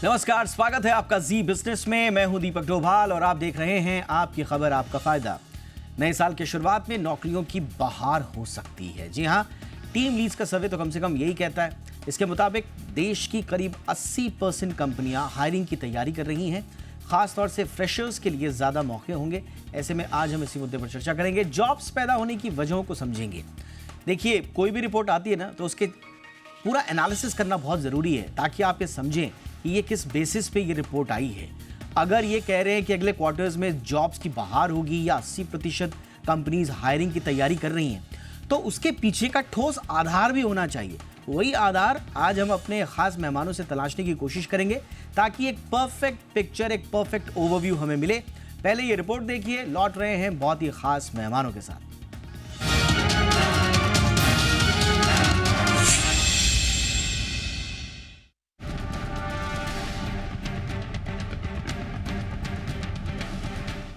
नमस्कार, स्वागत है आपका जी बिजनेस में। मैं हूं दीपक डोभाल और आप देख रहे हैं आपकी खबर आपका फायदा। नए साल की शुरुआत में नौकरियों की बहार हो सकती है। जी हां, टीम लीड्स का सर्वे तो कम से कम यही कहता है। इसके मुताबिक देश की करीब 80% कंपनियां हायरिंग की तैयारी कर रही हैं। खासतौर से फ्रेशर्स के लिए ज्यादा मौके होंगे। ऐसे में आज हम इसी मुद्दे पर चर्चा करेंगे। जॉब्स पैदा होने की वजहों को समझेंगे। देखिए, कोई भी रिपोर्ट आती है ना, तो उसके पूरा एनालिसिस करना बहुत ज़रूरी है ताकि आप ये समझें कि ये किस बेसिस पे ये रिपोर्ट आई है। अगर ये कह रहे हैं कि अगले क्वार्टर्स में जॉब्स की बहार होगी या 80% कंपनीज हायरिंग की तैयारी कर रही हैं, तो उसके पीछे का ठोस आधार भी होना चाहिए। वही आधार आज हम अपने खास मेहमानों से तलाशने की कोशिश करेंगे ताकि एक परफेक्ट पिक्चर, एक परफेक्ट ओवरव्यू हमें मिले। पहले ये रिपोर्ट देखिए, लौट रहे हैं बहुत ही खास मेहमानों के साथ।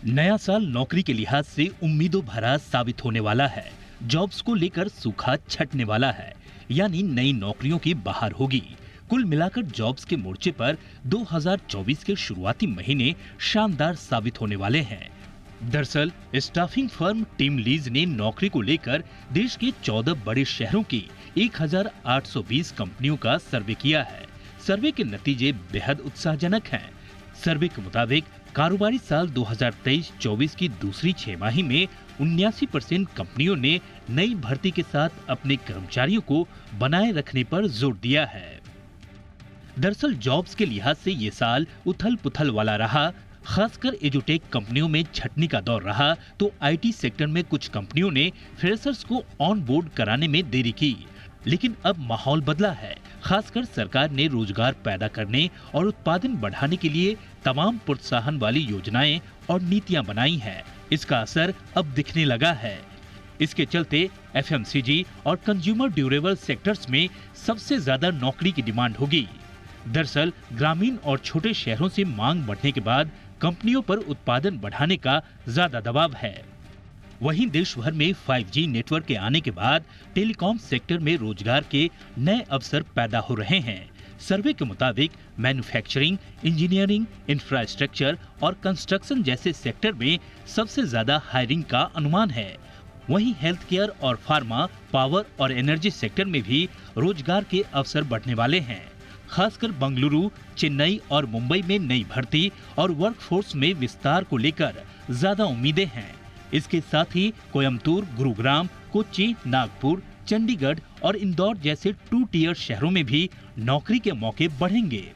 नया साल नौकरी के लिहाज से उम्मीदों भरा साबित होने वाला है। जॉब्स को लेकर सूखा छटने वाला है, यानी नई नौकरियों की बहार होगी। कुल मिलाकर जॉब्स के मोर्चे पर 2024 के शुरुआती महीने शानदार साबित होने वाले हैं। दरअसल स्टाफिंग फर्म टीम लीज ने नौकरी को लेकर देश के 14 बड़े शहरों की 1820 कंपनियों का सर्वे किया है। सर्वे के नतीजे बेहद उत्साहजनक हैं। सर्वे के मुताबिक कारोबारी साल 2023-24 की दूसरी छमाही में 79% कंपनियों ने नई भर्ती के साथ अपने कर्मचारियों को बनाए रखने पर जोर दिया है। दरअसल जॉब्स के लिहाज से ये साल उथल पुथल वाला रहा। खासकर एजुटेक कंपनियों में छटनी का दौर रहा, तो आईटी सेक्टर में कुछ कंपनियों ने फ्रेशर्स को ऑन बोर्ड कराने में देरी की। लेकिन अब माहौल बदला है। खासकर सरकार ने रोजगार पैदा करने और उत्पादन बढ़ाने के लिए तमाम प्रोत्साहन वाली योजनाएं और नीतियां बनाई हैं। इसका असर अब दिखने लगा है। इसके चलते एफएमसीजी और कंज्यूमर ड्यूरेबल सेक्टर्स में सबसे ज्यादा नौकरी की डिमांड होगी। दरअसल ग्रामीण और छोटे शहरों से मांग बढ़ने के बाद कंपनियों पर उत्पादन बढ़ाने का ज्यादा दबाव है। वहीं देश भर में 5G नेटवर्क के आने के बाद टेलीकॉम सेक्टर में रोजगार के नए अवसर पैदा हो रहे हैं। सर्वे के मुताबिक मैन्युफैक्चरिंग, इंजीनियरिंग, इंफ्रास्ट्रक्चर और कंस्ट्रक्शन जैसे सेक्टर में सबसे ज्यादा हायरिंग का अनुमान है। वहीं हेल्थ केयर और फार्मा, पावर और एनर्जी सेक्टर में भी रोजगार के अवसर बढ़ने वाले हैं। खासकर बेंगलुरु, चेन्नई और मुंबई में नई भर्ती और वर्कफोर्स में विस्तार को लेकर ज्यादा उम्मीदें हैं। इसके साथ ही कोयम्बटूर, गुरुग्राम, कोच्चि, नागपुर, चंडीगढ़ और इंदौर जैसे 2 टियर शहरों में भी नौकरी के मौके बढ़ेंगे।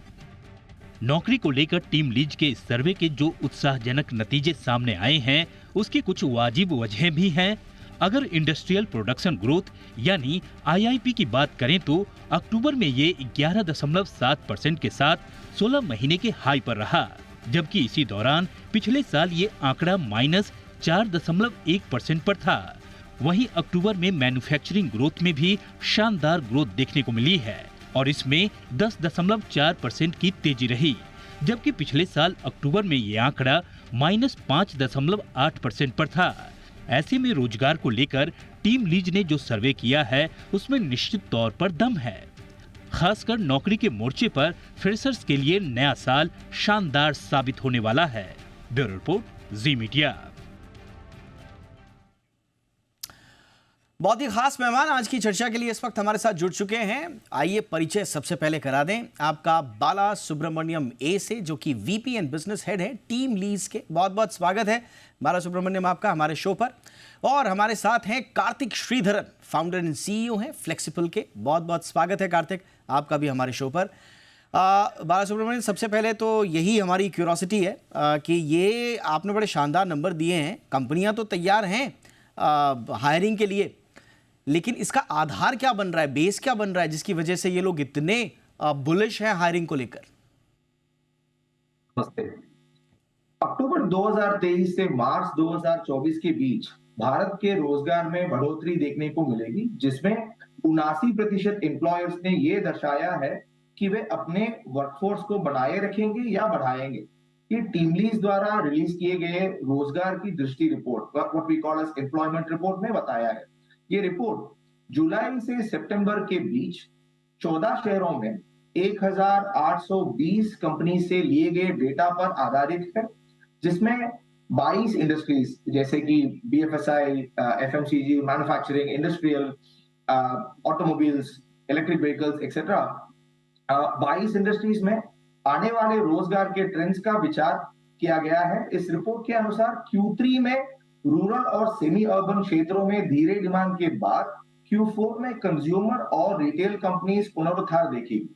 नौकरी को लेकर टीम लीज के इस सर्वे के जो उत्साहजनक नतीजे सामने आए हैं, उसकी कुछ वाजिब वजहें भी हैं। अगर इंडस्ट्रियल प्रोडक्शन ग्रोथ यानी आईआईपी की बात करें तो अक्टूबर में ये 11.7% के साथ 16 महीने के हाई पर रहा, जबकि इसी दौरान पिछले साल ये आंकड़ा -4.1% पर था। वहीं अक्टूबर में मैन्युफैक्चरिंग ग्रोथ में भी शानदार ग्रोथ देखने को मिली है और इसमें 10.4% की तेजी रही, जबकि पिछले साल अक्टूबर में ये आंकड़ा -5.8% पर था। ऐसे में रोजगार को लेकर टीम लीज ने जो सर्वे किया है उसमें निश्चित तौर पर दम है। खासकर नौकरी के मोर्चे पर फ्रेशर्स के लिए नया साल शानदार साबित होने वाला है। ब्यूरो रिपोर्ट, जी मीडिया। बहुत ही खास मेहमान आज की चर्चा के लिए इस वक्त हमारे साथ जुड़ चुके हैं। आइए परिचय सबसे पहले करा दें आपका बाला सुब्रमण्यम ए से, जो कि वीपी एंड बिजनेस हेड है टीम लीज के। बहुत बहुत स्वागत है बाला सुब्रमण्यम आपका हमारे शो पर। और हमारे साथ हैं Kartik Sreedharan, founder and CEO हैं फ्लेक्सिबल के। बहुत बहुत स्वागत है कार्तिक आपका भी हमारे शो पर। बाला सुब्रमण्यम, सबसे पहले तो यही हमारी क्यूरोसिटी है कि ये आपने बड़े शानदार नंबर दिए हैं। कंपनियां तो तैयार हैं हायरिंग के लिए, लेकिन इसका आधार क्या बन रहा है, बेस क्या बन रहा है, जिसकी वजह से ये लोग इतने बुलिश हैं हायरिंग को लेकर? नमस्ते। अक्टूबर 2023 से मार्च 2024 के बीच भारत के रोजगार में बढ़ोतरी देखने को मिलेगी, जिसमें 79% एम्प्लॉयर्स ने यह दर्शाया है कि वे अपने वर्कफोर्स को बनाए रखेंगे या बढ़ाएंगे। ये टीम लीज द्वारा रिलीज किए गए रोजगार की दृष्टि report, what we call as employment report में बताया है। ये रिपोर्ट जुलाई से सितंबर के बीच 14 शहरों में 1820 कंपनी से लिए गए डेटा पर आधारित है, जिसमें 22 इंडस्ट्रीज जैसे कि BFSI, FMCG, manufacturing, industrial, automobiles, electric vehicles etcetera, 22 industries में आने वाले रोजगार के ट्रेंड्स का विचार किया गया है। इस रिपोर्ट के अनुसार Q3 में रूरल और सेमी अर्बन क्षेत्रों में धीरे डिमांड के बाद Q4 में कंज्यूमर और रिटेल कंपनीज पुनरुद्धार देखेगी।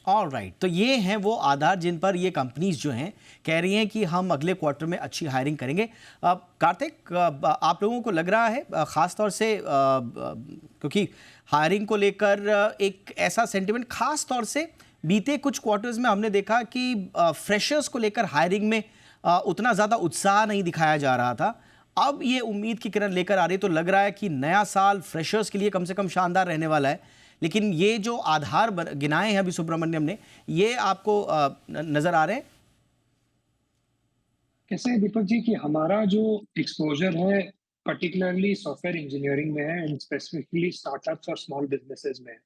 ऑल राइट, तो ये हैं वो आधार जिन पर ये कंपनीज जो हैं कह रही हैं कि हम अगले क्वार्टर में अच्छी हायरिंग करेंगे। कार्तिक, आप लोगों को लग रहा है ख़ास तौर से क्योंकि हायरिंग को लेकर एक ऐसा सेंटिमेंट ख़ास तौर से बीते कुछ क्वार्टर्स में हमने देखा कि फ्रेशर्स को लेकर हायरिंग में उतना ज़्यादा उत्साह नहीं दिखाया जा रहा था। अब ये उम्मीद की किरण लेकर आ रही, तो लग रहा है कि नया साल फ्रेशर्स के लिए कम से कम शानदार रहने वाला है। लेकिन ये जो आधार गिनाए हैं अभी सुब्रमण्यम ने, ये आपको नजर आ रहे हैं? कैसे है दीपक जी कि हमारा जो एक्सपोजर है पर्टिकुलरली सॉफ्टवेयर इंजीनियरिंग में है एंड स्पेसिफिकली स्टार्टअप्स और स्मॉल बिजनेसेस में है।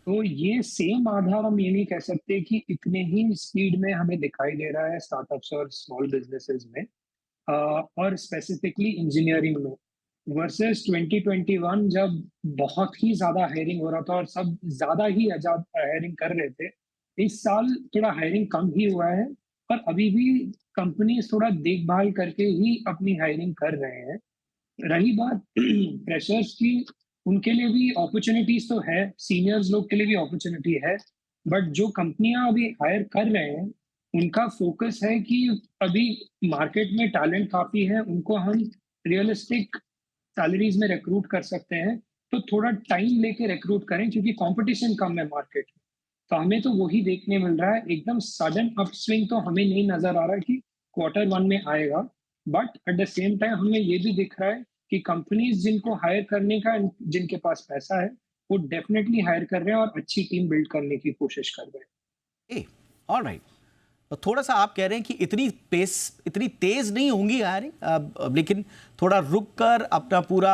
तो ये सेम आधार हम ये नहीं कह सकते कि इतने ही स्पीड में हमें दिखाई दे रहा है स्टार्टअप्स और स्मॉल बिजनेसेस में और स्पेसिफिकली इंजीनियरिंग में वर्सेस 2021 जब बहुत ही ज्यादा हायरिंग हो रहा था और सब ज्यादा ही हायरिंग कर रहे थे। इस साल थोड़ा हायरिंग कम ही हुआ है, पर अभी भी कंपनीज थोड़ा देखभाल करके ही अपनी हायरिंग कर रहे हैं। रही बात फ्रेशर्स की, उनके लिए भी अपॉर्चुनिटीज तो है, सीनियर्स लोग के लिए भी अपॉर्चुनिटी है, बट जो कंपनियां अभी हायर कर रहे हैं उनका फोकस है कि अभी मार्केट में टैलेंट काफी है, उनको हम रियलिस्टिक सैलरीज में रिक्रूट कर सकते हैं, तो थोड़ा टाइम लेके रिक्रूट करें क्योंकि कंपटीशन कम है मार्केट में। तो हमें तो वही देखने मिल रहा है, एकदम सडन अपस्विंग तो हमें नहीं नजर आ रहा है कि Q1 में आएगा, but at the same time हमें ये भी दिख रहा है कि कंपनीज जिनको हायर करने का, जिनके पास पैसा है, वो डेफिनेटली हायर कर रहे हैं और अच्छी टीम बिल्ड करने की कोशिश कर रहे हैं। ऑल राइट, तो थोड़ा सा आप कह रहे हैं कि इतनी तेज नहीं होंगी हायरिंग, लेकिन थोड़ा रुक कर अपना पूरा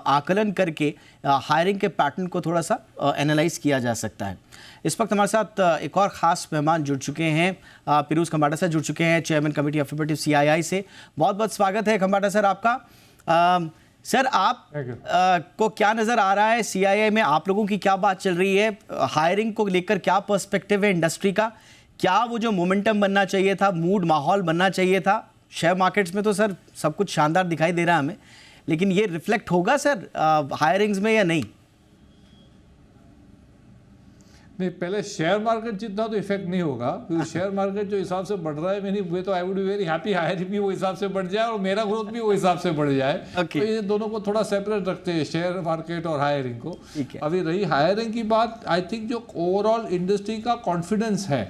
आकलन करके हायरिंग के पैटर्न को थोड़ा सा एनालाइज किया जा सकता है। इस वक्त हमारे साथ एक और ख़ास मेहमान जुड़ चुके हैं, पिरूज खंबाटा सर जुड़ चुके हैं, चेयरमैन कमेटी अफर्मेटिव CII से। बहुत बहुत स्वागत है खंबाटा सर आपका। सर, आप को क्या नज़र आ रहा है CII में, आप लोगों की क्या बात चल रही है हायरिंग को लेकर, क्या पर्सपेक्टिव है इंडस्ट्री का? क्या वो जो मोमेंटम बनना चाहिए था, मूड माहौल बनना चाहिए था? शेयर मार्केट्स में तो सर सब कुछ शानदार दिखाई दे रहा है हमें, लेकिन ये रिफ्लेक्ट होगा सर हायरिंग्स में या नहीं? नहीं, पहले शेयर मार्केट जितना तो इफेक्ट नहीं होगा, क्योंकि शेयर मार्केट जो हिसाब से बढ़ रहा है, मैं तो I would be very happy hiring भी वो हिसाब से बढ़ जाए और मेरा ग्रोथ भी वो हिसाब से बढ़ जाए। तो ये दोनों को थोड़ा सेपरेट रखते हैं, शेयर मार्केट और हायरिंग को। अभी रही हायरिंग की बात, आई थिंक जो ओवरऑल इंडस्ट्री का कॉन्फिडेंस है,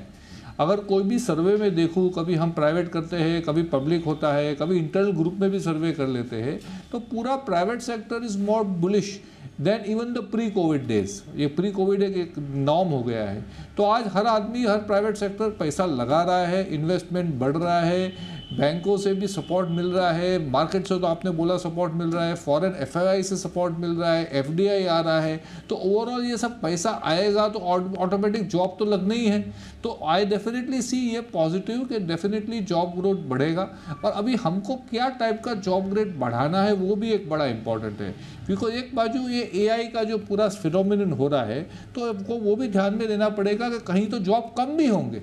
अगर कोई भी सर्वे में देखूँ, कभी हम प्राइवेट करते हैं, कभी पब्लिक होता है, कभी इंटरनल ग्रुप में भी सर्वे कर लेते हैं, तो पूरा private sector is more bullish than even the pre covid days. ये प्री कोविड एक नॉर्म हो गया है। तो आज हर आदमी, हर प्राइवेट सेक्टर पैसा लगा रहा है, इन्वेस्टमेंट बढ़ रहा है, बैंकों से भी सपोर्ट मिल रहा है, मार्केट से तो आपने बोला सपोर्ट मिल रहा है, फॉरेन FII से सपोर्ट मिल रहा है, FDI आ रहा है। तो ओवरऑल ये सब पैसा आएगा तो ऑटोमेटिक जॉब तो लगना ही है। तो आई डेफिनेटली सी ये पॉजिटिव कि डेफिनेटली जॉब ग्रोथ बढ़ेगा। और अभी हमको क्या टाइप का जॉब ग्रोथ बढ़ाना है वो भी एक बड़ा इंपॉर्टेंट है, क्योंकि एक बाजू ये AI का जो पूरा फिनोमिनन हो रहा है, तो आपको वो भी ध्यान में देना पड़ेगा कि कहीं तो जॉब कम भी होंगे।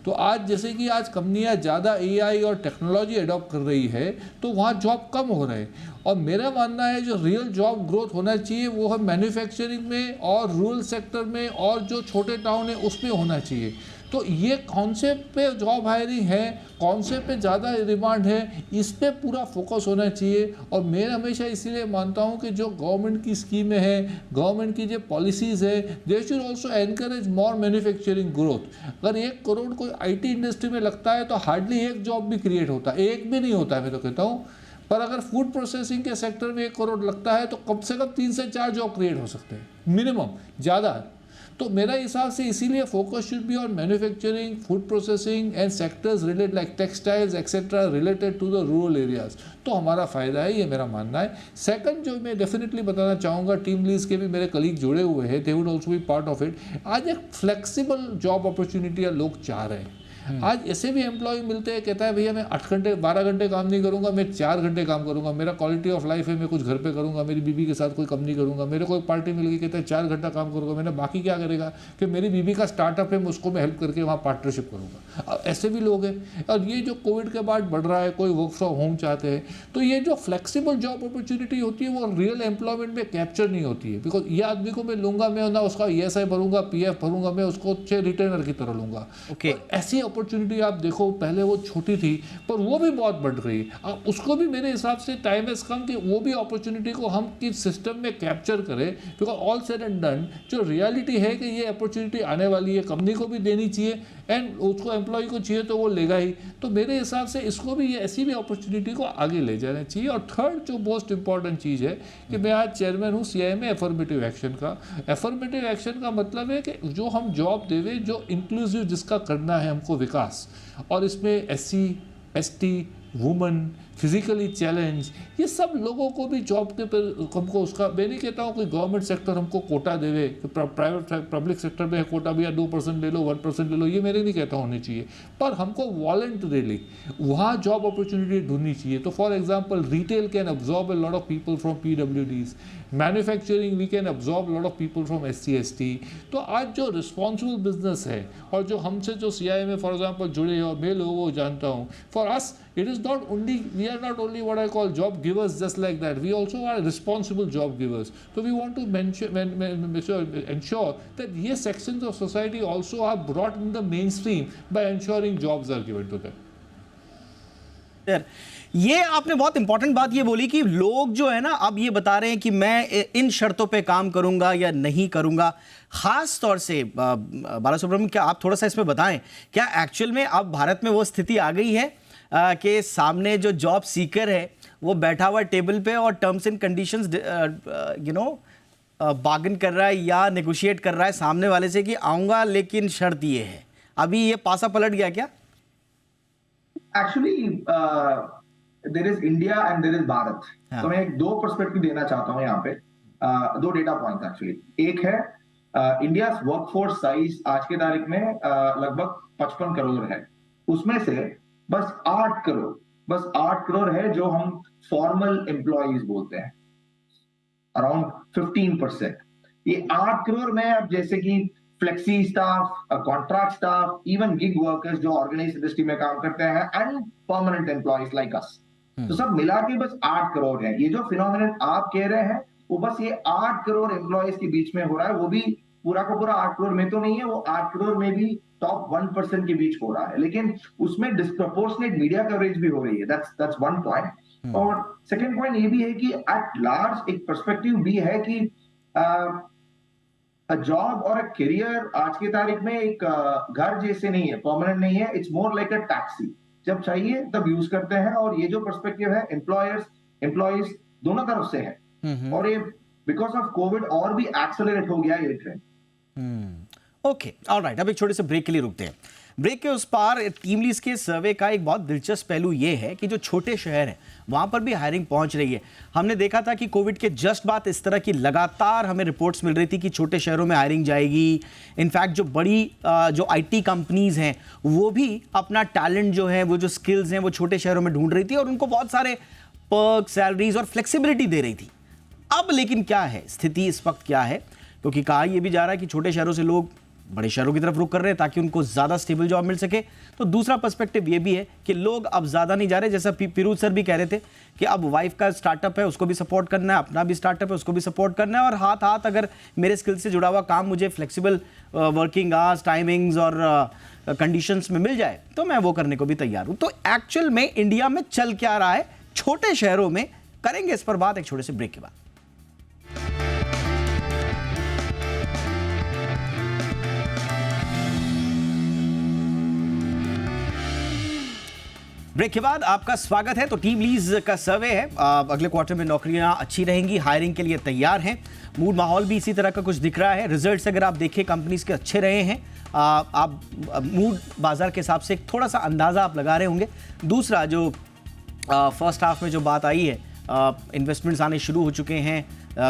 तो आज जैसे कि आज कंपनियां ज़्यादा AI और टेक्नोलॉजी अडॉप्ट कर रही है, तो वहाँ जॉब कम हो रहे हैं। और मेरा मानना है जो रियल जॉब ग्रोथ होना चाहिए वो है मैन्युफैक्चरिंग में और रूरल सेक्टर में और जो छोटे टाउन है उसमें होना चाहिए। तो ये कॉन्सेप्ट पे जॉब हायरिंग है, कॉन्सेप्ट पे ज़्यादा डिमांड है, इस पे पूरा फोकस होना चाहिए। और मैं हमेशा इसीलिए मानता हूँ कि जो गवर्नमेंट की स्कीमें हैं, गवर्नमेंट की जो पॉलिसीज़ है, they should also encourage more manufacturing growth. अगर 1 करोड़ कोई IT इंडस्ट्री में लगता है तो हार्डली 1 जॉब भी क्रिएट होता है, 1 भी नहीं होता है, मैं तो कहता हूँ। पर अगर फूड प्रोसेसिंग के सेक्टर में 1 करोड़ लगता है तो कम से कम 3 से 4 जॉब क्रिएट हो सकते हैं मिनिमम, ज़्यादा। तो मेरा हिसाब से इसीलिए focus should be on manufacturing, food processing and sectors related like textiles etcetera related to the rural areas. तो हमारा फ़ायदा है, ये मेरा मानना है। सेकंड जो मैं डेफिनेटली बताना चाहूँगा, टीम लीज के भी मेरे कलीग जुड़े हुए हैं, they would also be part of it. आज एक फ्लेक्सिबल जॉब अपॉर्चुनिटी लोग चाह रहे हैं। आज ऐसे भी एम्प्लॉय मिलते हैं, कहता है भैया मैं 8 घंटे 12 घंटे काम नहीं करूंगा, मैं 4 घंटे काम करूंगा, मेरा क्वालिटी ऑफ लाइफ है, मैं कुछ घर पे करूंगा, मेरी बीबी के साथ कोई कम नहीं करूंगा। मेरे को एक पार्टी मिल गई, कहता है 4 घंटा काम करूंगा, मैंने बाकी क्या करेगा कि मेरी बीबी का स्टार्टअप है, मैं उसको मैं हेल्प करके वहाँ पार्टनरशिप करूँगा। ऐसे भी लोग हैं। और ये जो कोविड के बाद बढ़ रहा है, कोई वर्क फ्रॉम होम चाहते हैं, तो ये जो फ्लेक्सिबल जॉब अपॉर्चुनिटी होती है वो रियल एम्प्लॉयमेंट में कैप्चर नहीं होती है। बिकॉज ये आदमी को मैं लूंगा, मैं ना उसका ESI भरूंगा, PF भरूंगा, मैं उसको अच्छे रिटेनर की तरह लूंगा। ऐसी अपॉर्चुनिटी आप देखो, पहले वो छोटी थी पर वो भी बहुत बढ़ रही है। अब उसको भी मेरे हिसाब से टाइम हैज कम कि वो भी अपॉर्चुनिटी को हम किस सिस्टम में कैप्चर करें। Because all said and done जो रियलिटी है कि ये अपॉर्चुनिटी आने वाली है, कंपनी को भी देनी चाहिए एंड उसको एम्प्लॉय को चाहिए तो वो लेगा ही। तो मेरे हिसाब से इसको भी, ये ऐसी भी अपॉर्चुनिटी को आगे ले जाना चाहिए। और थर्ड जो मोस्ट इंपॉर्टेंट चीज़ है कि मैं आज चेयरमैन हूँ CII एफर्मेटिव एक्शन का। एफर्मेटिव एक्शन का मतलब है कि जो हम जॉब देवे, जो इंक्लूसिव जिसका करना है हमको विकास, और इसमें SC ST woman physically challenge, ये सब लोगों को भी जॉब के पर हमको उसका, मैं नहीं कहता हूँ कि गवर्नमेंट सेक्टर हमको कोटा देवे, प्राइवेट पब्लिक सेक्टर में कोटा भी या 2% ले लो 1% ले लो, ये मेरे नहीं कहता होनी चाहिए, पर हमको वॉलंटरीली वहाँ जॉब अपॉर्चुनिटी ढूंढनी चाहिए। तो for example retail can absorb a lot of people from PWDs, manufacturing we can absorb lot of people from SC ST। तो आज जो रिस्पॉन्सिबल बिजनेस है और जो हमसे जो CII में फॉर एग्जाम्पल जुड़े हैं और मैं लोगों को जानता हूँ, for us it is not only, we are not only what I call job givers just like that, we also are responsible job givers. So we want to ensure that ये sections of society also are brought in the mainstream by ensuring jobs are given to them. ये आपने बहुत important बात ये बोली कि लोग जो है ना अब ये बता रहे हैं कि मैं इन शर्तों पे काम करूंगा या नहीं करूंगा। खास तौर से बालासुब्रमण्यम, क्या आप थोड़ा सा इसमें बताएं, क्या एक्चुअल में अब भारत में वो स्थिति आ गई है कि सामने जो जॉब सीकर है वो बैठा हुआ टेबल पे और टर्म्स एंड कंडीशंस बार्गेन कर रहा है या नेगोशिएट कर रहा है सामने वाले से कि आऊंगा लेकिन शर्त ये है? अभी ये पासा पलट गया क्या? Actually there is India and there is Bharat. तो मैं एक 2 पर्सपेक्टिव देना चाहता हूं यहाँ पे, 2 डेटा पॉइंट्स एक्चुअली। एक है इंडिया वर्कफोर्स साइज आज के तारीख में लगभग 55 करोड़ है, उसमें से बस 8 करोड़ है जो हम फॉर्मल एम्प्लॉइज बोलते हैं, अराउंड 15%। ये 8 करोड़ में अब जैसे कि flexi staff, contract staff, even gig workers जो ऑर्गेनाइज इंडस्ट्री में काम करते हैं and permanent employees like us, तो सब मिला के बस 8 करोड़ है। ये जो फिनोमिनन आप कह रहे हैं वो बस ये 8 करोड़ एम्प्लॉइज के बीच में हो रहा है, वो भी पूरा का पूरा 8 करोड़ में तो नहीं है, वो 8 करोड़ में भी टॉप 1% के बीच हो रहा है, लेकिन उसमें डिस्प्रोपोर्शनेट मीडिया कवरेज भी हो रही है। That's one point. और सेकंड पॉइंट ये भी है कि एट लार्ज एक पर्सपेक्टिव भी है कि जॉब और करियर आज की तारीख में एक घर जैसे नहीं है, परमानेंट नहीं है, it's more like a taxi, जब चाहिए तब यूज करते हैं। और ये जो पर्सपेक्टिव है एम्प्लॉयज दोनों तरफ से है, और ये बिकॉज ऑफ कोविड और भी एक्सेलरेट हो गया ये ट्रेंड। ओके, ऑलराइट, अब एक छोटे से ब्रेक के लिए रुकते हैं। ब्रेक के उस पार टीम लीज के सर्वे का एक बहुत दिलचस्प पहलू ये है कि जो छोटे शहर हैं वहाँ पर भी हायरिंग पहुँच रही है। हमने देखा था कि कोविड के जस्ट बाद इस तरह की लगातार हमें रिपोर्ट्स मिल रही थी कि छोटे शहरों में हायरिंग जाएगी। इनफैक्ट जो बड़ी जो IT कंपनीज हैं वो भी अपना टैलेंट जो है, वो जो स्किल्स हैं वो छोटे शहरों में ढूंढ रही थी और उनको बहुत सारे पर्क, सैलरीज और फ्लेक्सिबिलिटी दे रही थी। अब लेकिन क्या है स्थिति इस वक्त, क्या है? क्योंकि कहा यह भी जा रहा है कि छोटे शहरों से लोग बड़े शहरों की तरफ रुख कर रहे हैं ताकि उनको ज़्यादा स्टेबल जॉब मिल सके। तो दूसरा पर्सपेक्टिव ये भी है कि लोग अब ज़्यादा नहीं जा रहे, जैसा पिरूज सर भी कह रहे थे कि अब वाइफ का स्टार्टअप है उसको भी सपोर्ट करना है, अपना भी स्टार्टअप है उसको भी सपोर्ट करना है, और हाथ हाथ अगर मेरे स्किल से जुड़ा हुआ काम मुझे फ्लेक्सिबल वर्किंग आवर्स, टाइमिंग्स और कंडीशंस में मिल जाए तो मैं वो करने को भी तैयार हूँ। तो एक्चुअल में इंडिया में चल क्या रहा है छोटे शहरों में, करेंगे इस पर बात एक छोटे से ब्रेक के बाद। ब्रेक के बाद आपका स्वागत है। तो टीम लीज का सर्वे है, अगले क्वार्टर में नौकरियां अच्छी रहेंगी, हायरिंग के लिए तैयार हैं। मूड माहौल भी इसी तरह का कुछ दिख रहा है। रिजल्ट्स अगर आप देखें कंपनीज के अच्छे रहे हैं, आप मूड बाजार के हिसाब से एक थोड़ा सा अंदाज़ा आप लगा रहे होंगे। दूसरा जो फर्स्ट हाफ में जो बात आई है, इन्वेस्टमेंट्स आने शुरू हो चुके हैं,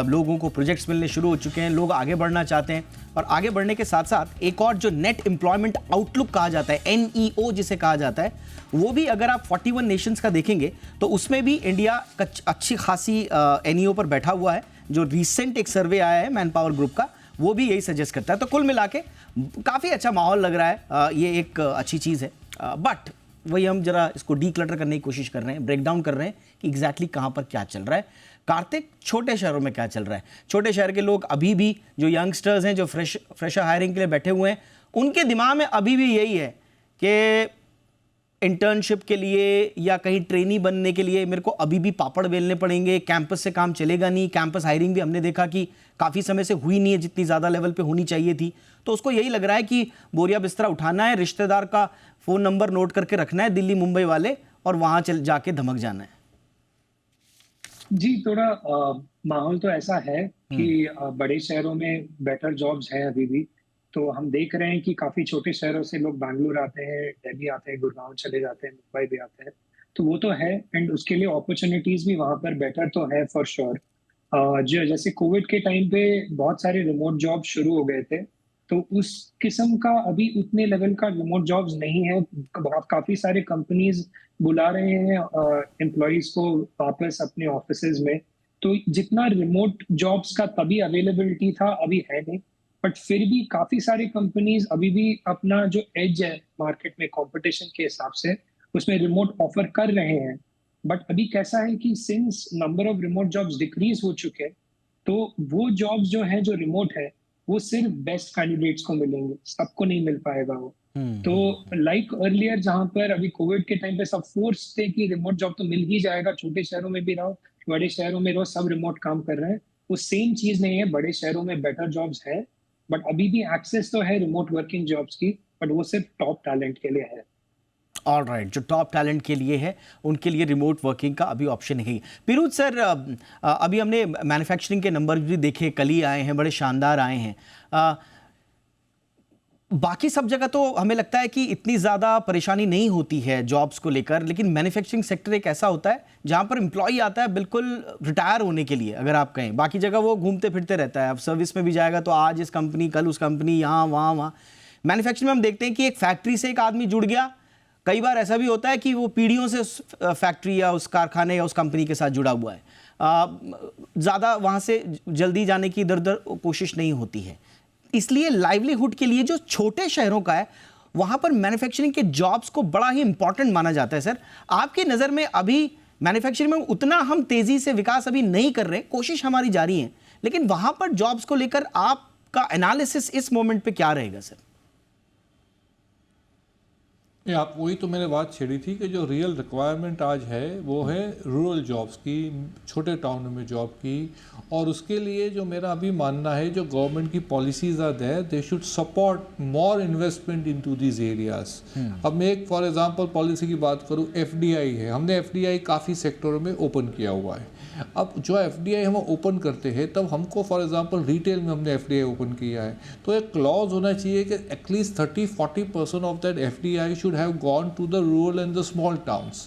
लोगों को प्रोजेक्ट्स मिलने शुरू हो चुके हैं, लोग आगे बढ़ना चाहते हैं। और आगे बढ़ने के साथ साथ एक और जो नेट एम्प्लॉयमेंट आउटलुक कहा जाता है, NEO जिसे कहा जाता है, वो भी अगर आप 41 नेशंस का देखेंगे तो उसमें भी इंडिया अच्छी खासी NEO पर बैठा हुआ है। जो रिसेंट एक सर्वे आया है मैन पावर ग्रुप का, वो भी यही सजेस्ट करता है। तो कुल मिला के काफ़ी अच्छा माहौल लग रहा है, ये एक अच्छी चीज़ है। बट वही हम जरा इसको डीक्लटर करने की कोशिश कर रहे हैं, ब्रेक डाउन कर रहे हैं कि एग्जैक्टली कहाँ पर क्या चल रहा है। कार्तिक, छोटे शहरों में क्या चल रहा है? छोटे शहर के लोग अभी भी, जो यंगस्टर्स हैं, जो फ्रेशर हायरिंग के लिए बैठे हुए हैं, उनके दिमाग में अभी भी यही है कि इंटर्नशिप के लिए या कहीं ट्रेनी बनने के लिए मेरे को अभी भी पापड़ बेलने पड़ेंगे, कैंपस से काम चलेगा नहीं। कैंपस हायरिंग भी हमने देखा कि काफ़ी समय से हुई नहीं है जितनी ज़्यादा लेवल पे होनी चाहिए थी। तो उसको यही लग रहा है कि बोरिया बिस्तरा उठाना है, रिश्तेदार का फ़ोन नंबर नोट करके रखना है, दिल्ली मुंबई वाले, और वहाँ चल जाके धमक जाना है। जी, थोड़ा माहौल तो ऐसा है कि बड़े शहरों में बेटर जॉब्स हैं अभी भी। तो हम देख रहे हैं कि काफ़ी छोटे शहरों से लोग बैंगलोर आते हैं, दिल्ली आते हैं, गुड़गांव चले जाते हैं, मुंबई भी आते हैं। तो वो तो है, एंड उसके लिए अपॉर्चुनिटीज़ भी वहाँ पर बेटर तो है फॉर श्योर। जो जैसे कोविड के टाइम पे बहुत सारे रिमोट जॉब शुरू हो गए थे, तो उस किस्म का अभी उतने लेवल का रिमोट जॉब्स नहीं है। काफ़ी सारे कंपनीज बुला रहे हैं एम्प्लॉयज़ को वापस अपने ऑफिसेज में। तो जितना रिमोट जॉब्स का तभी अवेलेबिलिटी था, अभी है नहीं। बट फिर भी काफी सारी कंपनीज अभी भी अपना जो एज है मार्केट में कंपटीशन के हिसाब से, उसमें रिमोट ऑफर कर रहे हैं। बट अभी कैसा है कि since number of remote jobs decrease हो चुके हैं, तो वो जॉब्स जो है, जो रिमोट है, वो सिर्फ बेस्ट कैंडिडेट्स को मिलेंगे, सबको नहीं मिल पाएगा वो। तो लाइक अर्लियर, जहां पर अभी कोविड के टाइम पे सब फोर्स थे कि रिमोट जॉब तो मिल ही जाएगा, छोटे शहरों में भी रहो, बड़े शहरों में रहो, सब रिमोट काम कर रहे हैं। वो सेम चीज नहीं है। बड़े शहरों में बेटर जॉब्स है, बट अभी भी एक्सेस तो है रिमोट वर्किंग जॉब्स की, बट वो सिर्फ टॉप टैलेंट के लिए है। ऑलराइट, जो टॉप टैलेंट के लिए है उनके लिए रिमोट वर्किंग का अभी ऑप्शन है। पिरूज सर, अभी हमने मैन्युफैक्चरिंग के नंबर भी देखे, कल ही आए हैं, बड़े शानदार आए हैं। बाकी सब जगह तो हमें लगता है कि इतनी ज़्यादा परेशानी नहीं होती है जॉब्स को लेकर, लेकिन मैन्युफैक्चरिंग सेक्टर एक ऐसा होता है जहाँ पर एम्प्लॉई आता है बिल्कुल रिटायर होने के लिए, अगर आप कहें। बाकी जगह वो घूमते फिरते रहता है, अब सर्विस में भी जाएगा तो आज इस कंपनी, कल उस कंपनी, यहाँ वहाँ। मैन्युफैक्चरिंग में हम देखते हैं कि एक फैक्ट्री से एक आदमी जुड़ गया, कई बार ऐसा भी होता है कि वो पीढ़ियों से उस फैक्ट्री या उस कारखाने या उस कंपनी के साथ जुड़ा हुआ है, ज़्यादा वहाँ से जल्दी जाने की इधर उधर कोशिश नहीं होती है। इसलिए लाइवलीहुड के लिए जो छोटे शहरों का है, वहाँ पर मैन्युफैक्चरिंग के जॉब्स को बड़ा ही इंपॉर्टेंट माना जाता है। सर, आपकी नज़र में अभी मैन्युफैक्चरिंग में उतना हम तेज़ी से विकास अभी नहीं कर रहे, कोशिश हमारी जारी है, लेकिन वहाँ पर जॉब्स को लेकर आपका एनालिसिस इस मोमेंट पे क्या रहेगा सर? आप वही तो मैंने बात छेड़ी थी कि जो रियल रिक्वायरमेंट आज है वो है रूरल जॉब्स की, छोटे टाउन में जॉब की। और उसके लिए जो मेरा अभी मानना है, जो गवर्नमेंट की policies are there, they should support more investment into these areas. अब मैं एक फॉर एग्जांपल पॉलिसी की बात करूँ, FDI है, हमने FDI काफ़ी सेक्टरों में ओपन किया हुआ है। अब जो FDI हम ओपन करते हैं, तब हमको फॉर एग्जांपल रिटेल में हमने FDI ओपन किया है, तो एक क्लॉज होना चाहिए कि at least 30-40% of that FDI should have gone to the rural and the small towns.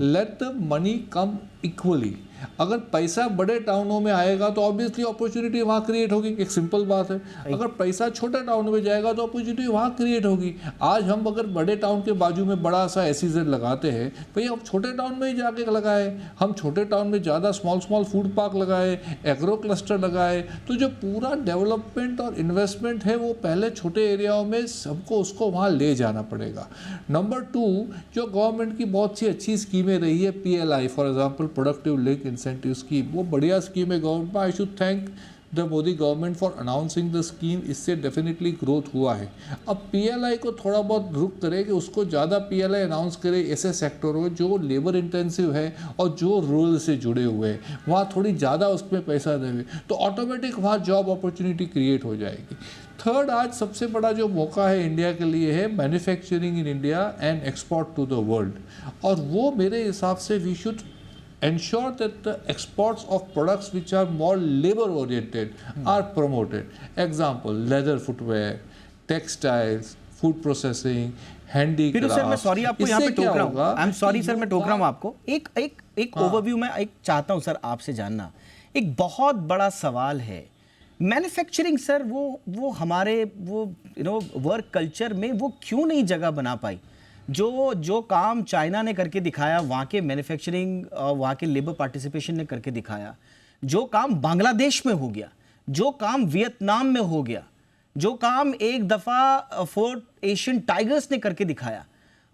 Let the money come equally. अगर पैसा बड़े टाउनों में आएगा तो ऑब्वियसली अपॉर्चुनिटी वहाँ क्रिएट होगी, एक सिंपल बात है। अगर पैसा छोटे टाउन में जाएगा तो अपॉर्चुनिटी वहाँ क्रिएट होगी। आज हम अगर बड़े टाउन के बाजू में बड़ा सा SEZ लगाते हैं, भैया हम छोटे टाउन में ही जाके लगाए, हम छोटे टाउन में ज़्यादा स्मॉल फूड पार्क लगाए, एग्रो क्लस्टर लगाए, तो जो पूरा डेवलपमेंट और इन्वेस्टमेंट है वो पहले छोटे एरियाओं में सबको उसको वहाँ ले जाना पड़ेगा। नंबर 2, जो गवर्नमेंट की बहुत सी अच्छी स्कीमें रही है, PLI for example, productive link incentive scheme, वो बढ़िया स्कीम है government. I should thank the Modi government for announcing the scheme, इससे डेफिनेटली ग्रोथ हुआ है। अब PLI को थोड़ा बहुत रुक करे कि उसको ज़्यादा PLI अनाउंस करे ऐसे सेक्टरों जो लेबर इंटेंसिव है और जो रूरल से जुड़े हुए हैं, वहाँ थोड़ी ज़्यादा उसमें पैसा देवे तो ऑटोमेटिक वहाँ जॉब अपॉर्चुनिटी क्रिएट हो जाएगी। थर्ड, आज सबसे बड़ा जो मौका है इंडिया के लिए है manufacturing in India and export to the world, और वो मेरे हिसाब से we should ensure that the exports of products which are more labor oriented are promoted. Example, leather footwear, textiles, food processing, handicraft. फिर sir मैं sorry आपको यहाँ पे टोक रहा हूँ, आई एम सॉरी सर मैं टोक रहा हूँ आपको, एक ओवरव्यू में एक चाहता हूँ सर आपसे जानना। एक बहुत बड़ा सवाल है मैन्युफैक्चरिंग सर, वो हमारे वो वर्क कल्चर में वो क्यों नहीं जगह बना पाई? जो काम चाइना ने करके दिखाया, वहाँ के मैन्युफैक्चरिंग, वहाँ के लेबर पार्टिसिपेशन ने करके दिखाया, जो काम बांग्लादेश में हो गया, जो काम वियतनाम में हो गया, जो काम एक दफ़ा फोर्ट एशियन टाइगर्स ने करके दिखाया,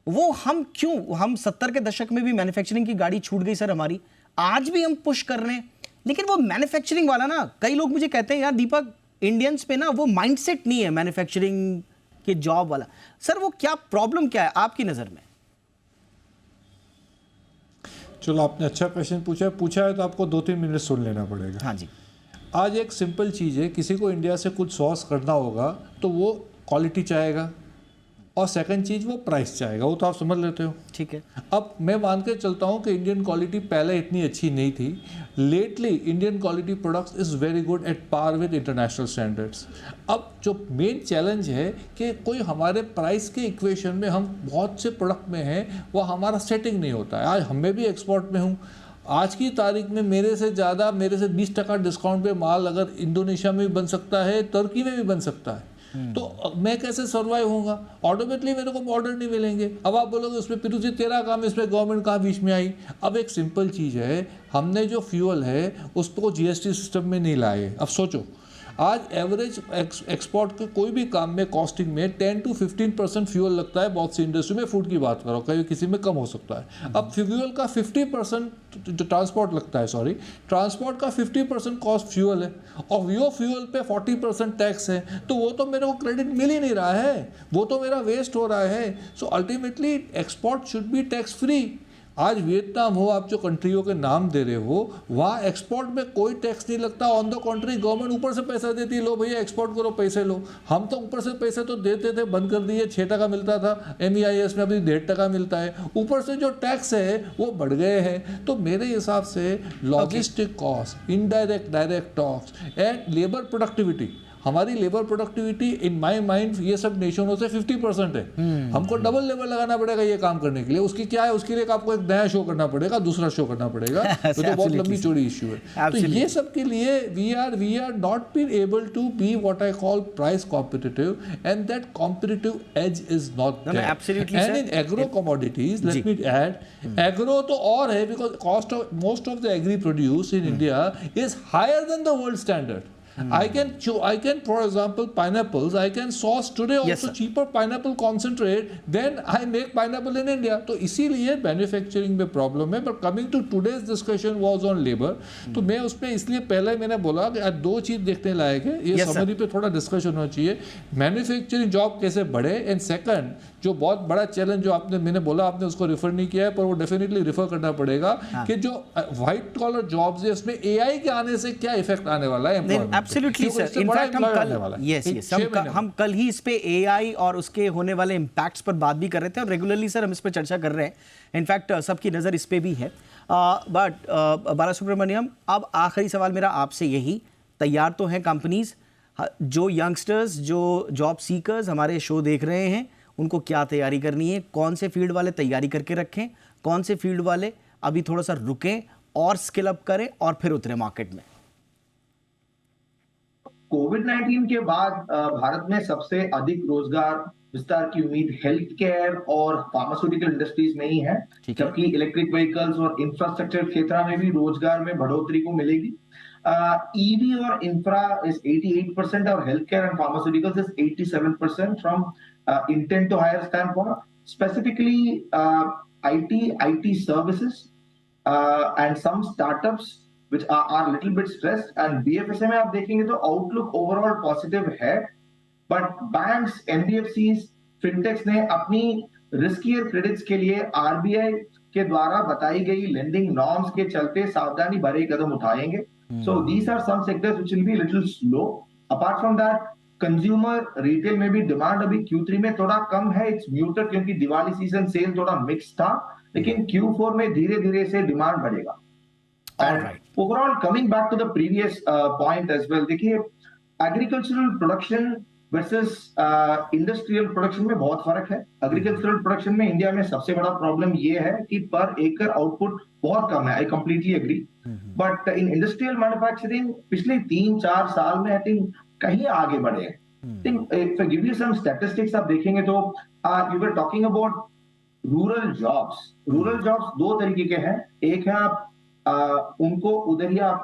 वो हम क्यों, हम 70 के दशक में भी मैन्युफैक्चरिंग की गाड़ी छूट गई सर हमारी, आज भी हम पुश कर रहे हैं, लेकिन वो मैन्युफैक्चरिंग वाला ना, कई लोग मुझे कहते हैं यार दीपक, इंडियंस पे ना वो माइंडसेट नहीं है मैन्युफैक्चरिंग के जॉब वाला। सर वो क्या प्रॉब्लम क्या है आपकी नज़र में? चलो आपने अच्छा क्वेश्चन पूछा है तो आपको 2-3 मिनट सुन लेना पड़ेगा। हाँ जी। आज एक सिंपल चीज़ है, किसी को इंडिया से कुछ सोर्स करना होगा तो वो क्वालिटी चाहेगा, और सेकंड चीज़ वो प्राइस चाहेगा, वो तो आप समझ लेते हो। ठीक है। अब मैं मान के चलता हूँ कि इंडियन क्वालिटी पहले इतनी अच्छी नहीं थी, lately Indian quality products is very good at par with international standards. अब जो मेन चैलेंज है कि कोई हमारे प्राइस के इक्वेशन में, हम बहुत से प्रोडक्ट में हैं वो हमारा सेटिंग नहीं होता है। आज हमें भी एक्सपोर्ट में हूँ, आज की तारीख में मेरे से 20% डिस्काउंट पे माल अगर इंडोनेशिया में भी बन सकता है, तुर्की में भी बन सकता है, तो मैं कैसे सर्वाइव होऊंगा? ऑटोमेटिकली मेरे को ऑर्डर नहीं मिलेंगे। अब आप बोलोगे उसमें पिरू जी तेरा काम, इसमें गवर्नमेंट कहाँ बीच में आई? अब एक सिंपल चीज़ है, हमने जो फ्यूल है उसको जीएसटी सिस्टम में नहीं लाए। अब सोचो, आज एवरेज एक्सपोर्ट के कोई भी काम में कॉस्टिंग में 10 to 15% फ्यूल लगता है। बहुत सी इंडस्ट्री में, फूड की बात करो, कहीं किसी में कम हो सकता है। अब फ्यूल का 50% जो ट्रांसपोर्ट लगता है, ट्रांसपोर्ट का 50% कॉस्ट फ्यूल है, और वो फ्यूल पे 40% टैक्स है, तो वो तो मेरे को क्रेडिट मिल ही नहीं रहा है, वो तो मेरा वेस्ट हो रहा है। So ultimately export should be tax free. आज वियतनाम हो, आप जो कंट्रियों के नाम दे रहे हो, वहाँ एक्सपोर्ट में कोई टैक्स नहीं लगता। ऑन द कॉन्ट्री गवर्नमेंट ऊपर से पैसा देती है, लो भैया एक्सपोर्ट करो, पैसे लो। हम तो ऊपर से पैसे तो देते थे, बंद कर दिए। 6% मिलता था MEIS में, अभी 1.5% मिलता है। ऊपर से जो टैक्स है वो बढ़ गए हैं। तो मेरे हिसाब से logistic cost, indirect direct taxes and labour productivity, हमारी labour productivity in my mind ये सब नेशनों से 50% है। हमको डबल लेबर लगाना पड़ेगा ये काम करने के लिए। उसकी क्या है, उसके लिए आपको एक नया शो करना पड़ेगा, दूसरा शो करना पड़ेगा, तो बहुत लंबी चौड़ी इश्यू है। तो ये सब के लिए we are not been able to be what I call price competitive, and that competitive edge is not there. And in agro commodities, let me add, agro तो और है, because cost of most of the agri produce in India is higher than the world standard. I can, for example, pineapples. I can source today also cheaper pineapple concentrate than I make pineapple in India. तो इसीलिए manufacturing में problem है. But coming to today's discussion was on labour. तो मैं उसमें इसलिए पहले मैंने बोला कि आज दो चीज देखने लायक है. ये समरी पे थोड़ा डिस्कशन होना चाहिए. मैन्युफैक्चरिंग जॉब कैसे बढ़े, एंड सेकंड जो बहुत बड़ा चैलेंज जो मैंने बोला, आपने उसको रेफर नहीं किया है, पर वो डेफिनेटली रेफर करना पड़ेगा कि जो व्हाइट कॉलर जॉब्स है उसमें एआई के आने से क्या इफेक्ट आने वाला है. Absolutely sir. इनफैक्ट हम कल ही इस पे एआई और उसके होने वाले इम्पैक्ट्स पर बात भी कर रहे थे, और रेगुलरली सर हम इस पे चर्चा कर रहे हैं. इनफैक्ट सबकी नज़र इस पे भी है. बट बालासुब्रमण्यम, अब आखिरी सवाल मेरा आपसे यही, तैयार तो हैं कंपनीज, जो यंगस्टर्स, जो जॉब सीकर्स हमारे शो देख रहे हैं, उनको क्या तैयारी करनी है? कौन से फील्ड वाले तैयारी करके रखें, कौन से फील्ड वाले अभी थोड़ा सा रुकें और स्किल अप करें और फिर उतरे मार्केट में? कोविड-19 के बाद भारत में सबसे अधिक रोजगार विस्तार की उम्मीद हेल्थ केयर और फार्मास्यूटिकल इंडस्ट्रीज में ही है, जबकि इलेक्ट्रिक व्हीकल्स और इंफ्रास्ट्रक्चर क्षेत्र में भी रोजगार में बढ़ोतरी को मिलेगी. ईवी और इंफ्रा इज 88% और health care and pharmaceuticals is 87% from intent to hire standpoint. Specifically, IT services and some startups which are little bit stressed. And BFSI में आप देखेंगे तो outlook overall positive है, but banks, NBFCs, fintechs ने अपनी riskier credits के लिए RBI के द्वारा बताई गई lending norms के चलते सावधानी भरे कदम उठाएंगे. So these are some sectors which will be a little slow. Apart from that, consumer retail में भी डिमांड अभी Q3 में थोड़ा कम है, इट्स म्यूटेड क्योंकि दिवाली सीजन सेल थोड़ा मिक्स था, लेकिन Q4 में धीरे धीरे से डिमांड बढ़ेगा। Overall coming back to the previous point as well, देखिए agricultural production versus industrial production में बहुत फर्क है। एग्रीकल्चरल प्रोडक्शन में इंडिया में सबसे बड़ा प्रॉब्लम ये है कि पर एकड़ आउटपुट बहुत कम है, I completely agree. But in industrial manufacturing पिछले 3-4 साल में आई थिंक कहीं आगे बढ़े हैं। Think if I give you some statistics आप देखेंगे तो you were talking about rural jobs. Rural jobs दो तरीके के हैं, एक है आप उनको उधर ही आप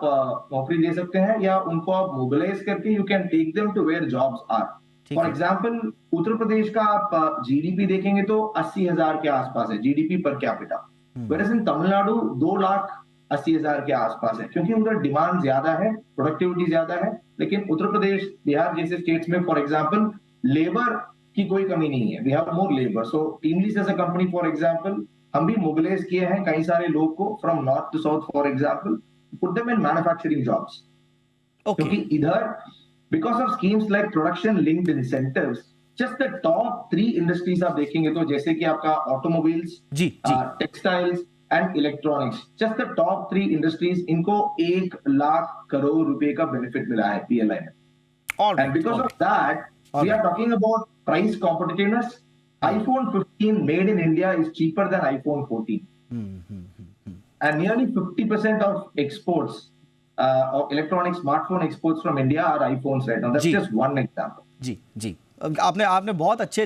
नौकरी दे सकते हैं, या उनको आप मोबिलाइज करके you can take them to where jobs are. For example Uttar Pradesh का आप जीडीपी देखेंगे तो 80,000 के आसपास है जीडीपी पर कैपिटा, वेयरएज इन तमिलनाडु 2,80,000 के आसपास है, क्योंकि उधर डिमांड ज्यादा है, प्रोडक्टिविटी ज्यादा है। लेकिन उत्तर प्रदेश, बिहार जैसे स्टेट्स में फॉर एग्जांपल लेबर की कोई कमी नहीं है, we have more labour. So TeamLease as a company for example हम भी मोबिलाइज किए हैं कई सारे लोग को from north to south for example, put them in manufacturing jobs. क्योंकि इधर because of schemes like production linked incentives, just the top 3 industries आप देखेंगे तो जैसे कि आपका automobiles, textiles and electronics, just the top 3 industries, इनको 1 लाख करोड़ रुपए का बेनिफिट मिला है PLI में। And because of that we are talking about price competitiveness. iPhone 15 made in India is cheaper than iPhone 14. And nearly 50% of exports, of electronic smartphone exports from India are iPhones right now. That's just one example. जी आपने बहुत अच्छे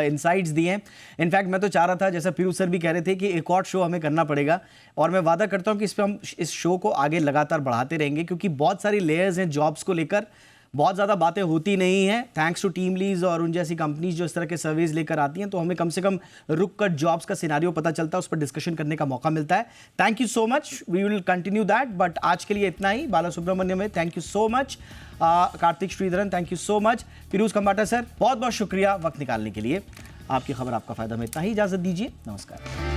insights दिए हैं। In fact मैं तो चाह रहा था, जैसा पीरू सर भी कह रहे थे, कि एक और शो हमें करना पड़ेगा, और मैं वादा करता हूं कि इस पे हम इस शो को आगे लगातार बढ़ाते रहेंगे, क्योंकि बहुत सारी लेयर्स हैं जॉब्स को लेकर, बहुत ज़्यादा बातें होती नहीं हैं थैंक्स टू टीमलीज और उन जैसी कंपनीज जो इस तरह के सर्विस लेकर आती हैं, तो हमें कम से कम रुक कर जॉब्स का सिनारियो पता चलता है, उस पर डिस्कशन करने का मौका मिलता है। Thank you so much, we will continue that, but आज के लिए इतना ही। बाला सुब्रमण्यम में thank you so much, Karthik Sridharan thank you so much, Firoz Khambata sir बहुत बहुत शुक्रिया वक्त निकालने के लिए। आपकी खबर आपका फायदा में इतना ही, इजाजत दीजिए, नमस्कार।